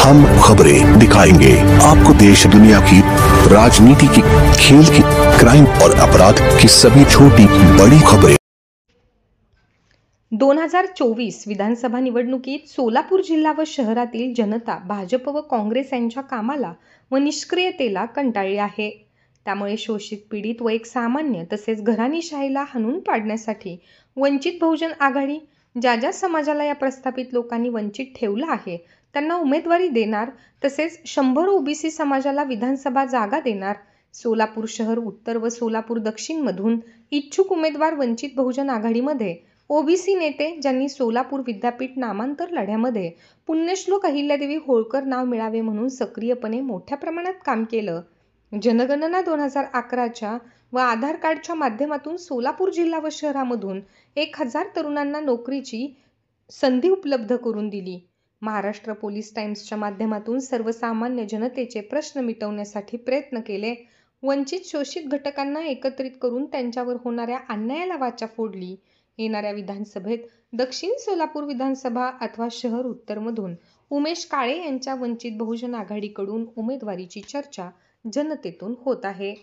हम खबरें दिखाएंगे आपको देश दुनिया की, राजनीति की, खेल की, क्राइम और अपराध की सभी छोटी बड़ी खबरें। 2024 विधानसभा निवडणुकीत सोलापूर जिल्हा व शहरातील जनता भाजप व काँग्रेस यांच्या कामाला व निष्क्रियतेला कंटाळली आहे। त्यामुळे शोषित, पीडित व एक सामान्य तसेच घराणेशाहीला हाणून पाडण्यासाठी वंचित बहुजन आघाडी ज्या समाजाला या प्रस्थापित लोकांनी वंचित ठेवलं आहे त्यांना उमेदवारी देणार, तसेच 100 ओबीसी समाजाला विधानसभा जागा देणार। सोलापूर शहर उत्तर व सोलापूर दक्षिण मधून इच्छुक उमेदवार वंचित बहुजन आघाडीमध्ये ओबीसी नेते ज्यांनी सोलापूर विद्यापीठ नामांतर लढ्यामध्ये पुण्यश्लोक अहिल्यादेवी होळकर नाव मिळावे म्हणून सक्रियपणे मोठ्या प्रमाणात काम केलं। जनगणना 2011च्या व आधार कार्डच्या माध्यमातून सोलापूर जिल्हा व शहरामधून 1000 तरुणांना नोकरीची संधी उपलब्ध करून दिली। महाराष्ट्र पोलीस टाइम्सच्या माध्यमातून सर्वसामान्य जनतेचे प्रश्न मिटवण्यासाठी प्रयत्न केले। वंचित शोषित घटकांना एकत्रित करून त्यांच्यावर होणाऱ्या अन्यायाला वाचा फोडली। येणाऱ्या विधानसभेत दक्षिण सोलापूर विधानसभा अथवा शहर उत्तरमधून उमेश काळे यांच्या वंचित बहुजन आघाडीकडून उमेदवारीची चर्चा जनतेतून होत आहे।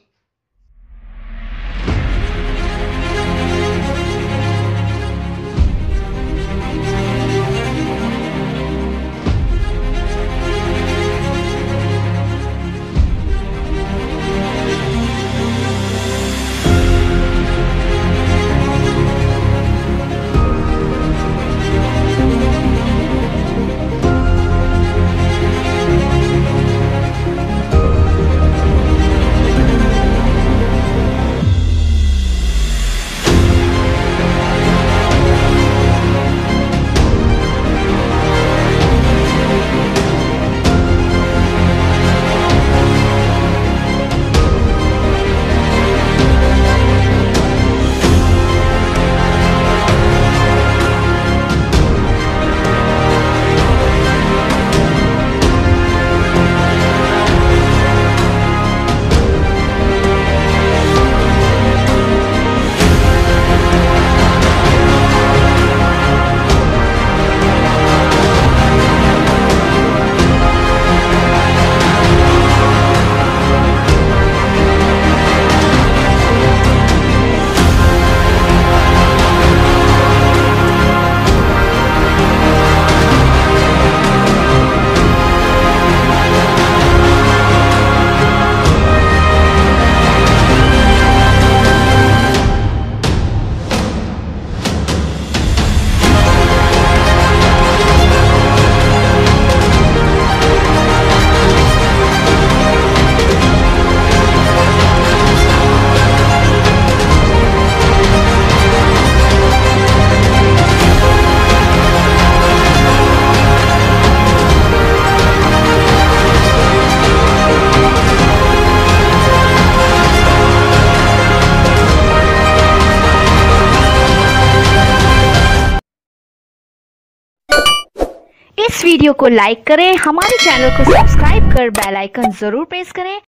इस वीडियो को लाइक करें, हमारे चैनल को सब्सक्राइब कर बेल आइकन जरूर प्रेस करें